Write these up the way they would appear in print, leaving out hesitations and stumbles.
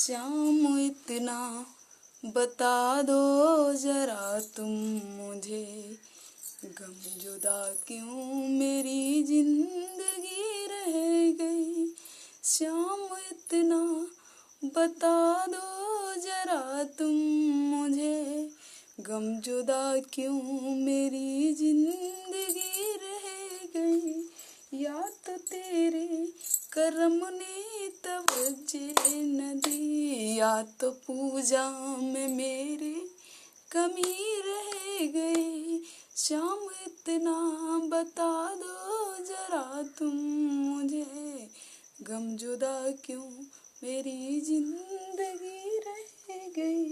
श्याम इतना बता दो जरा तुम मुझे, गम जुदा क्यों मेरी जिंदगी रह गई। श्याम इतना बता दो जरा तुम मुझे, गम जुदा क्यों मेरी जिंदगी रह गई। या तो तेरे करम ने तवज्जे न दी, या तो पूजा में मेरे कमी रह गई। श्याम इतना बता दो जरा तुम मुझे, गम जुदा क्यों मेरी जिंदगी रह गई।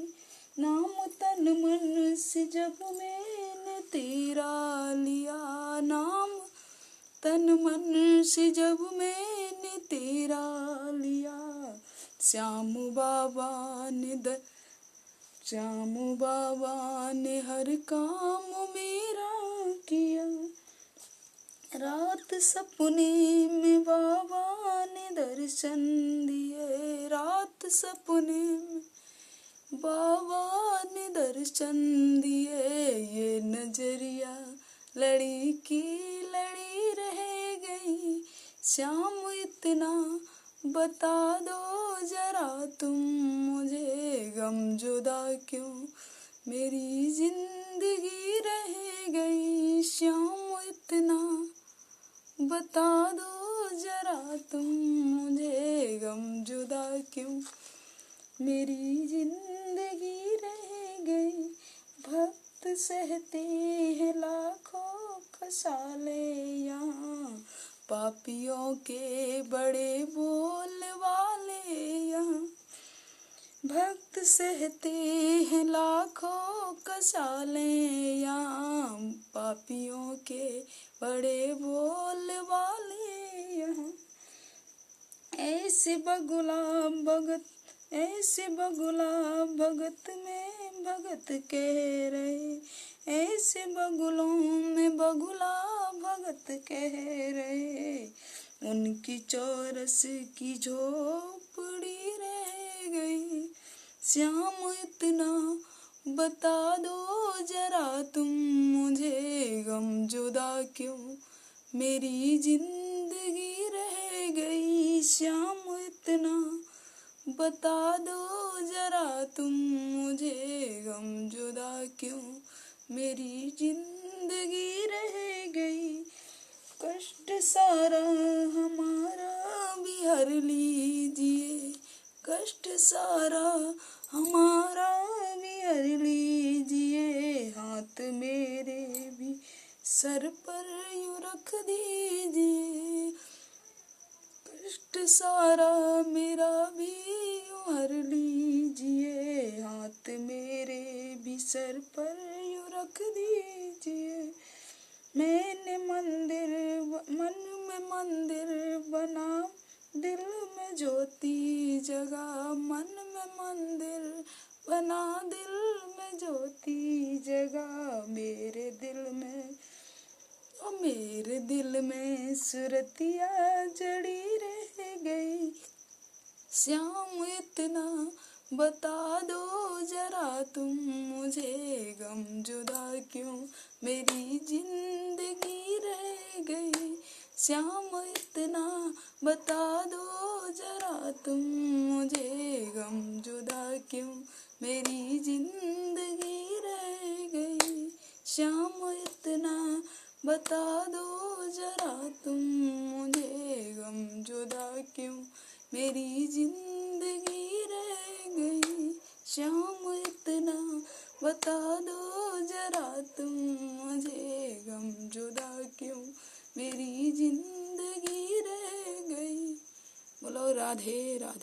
नाम तन मन से जब मैंने तेरा लिया, नाम तन मन से जब मैंने तेरा लिया। श्याम बाबा ने हर काम मेरा किया। रात सपने में बाबा ने दर्शन दिए, रात सपने में बाबा ने दर्शन दिए। ये नजरिया लड़ी की लड़ी रह गई। श्याम इतना बता दो जरा तुम मुझे, गम जुदा क्यों मेरी जिंदगी रह गई। श्याम इतना बता दो जरा तुम मुझे, गम जुदा क्यों मेरी जिंदगी रह गई। भक्त सहते हैं लाखों कसाले यहाँ, पापियों के बड़े बोल वाले यहाँ। भक्त सहते हैं लाखों कसाले यहाँ, पापियों के बड़े बोल वाले यहाँ। ऐसे बगुला भगत में भगत कह रहे, ऐसे बगुलों में बगुला भगत कह रहे। उनकी चौरस की झोपड़ी रह गई। श्याम इतना बता दो जरा तुम मुझे, गम जुदा क्यों मेरी जिंदगी रह गई। श्याम इतना बता दो जरा तुम मुझे, गम जुदा क्यों मेरी जिंदगी रह गई। कष्ट सारा हमारा भी हर लीजिए, कष्ट सारा हमारा भी हर लीजिए। हाथ मेरे भी सर पर यूं रख दीजिए, कष्ट सारा मेरा भी यूं हर लीजिए। हाथ मेरे भी सर पर यूं रख दीजिए। मैंने मन में मंदिर बना, दिल में ज्योति जगा। मन में मंदिर बना, दिल में ज्योति जगा। मेरे दिल में सुरतिया जड़ी रह गई। श्याम इतना बता दो जरा तुम मुझे, गम जुदा क्यों मेरी जिंदगी रह गई। श्याम इतना बता दो जरा तुम मुझे, गम जुदा क्यों मेरी जिंदगी रह गई। श्याम इतना बता दो जरा तुम मुझे, गम जुदा क्यों मेरी जिंदगी रह गई। श्याम इतना बता दो जरा तुम मुझे, गम जुदा क्यों मेरी जिंदगी रह गई। बोलो राधे राधे।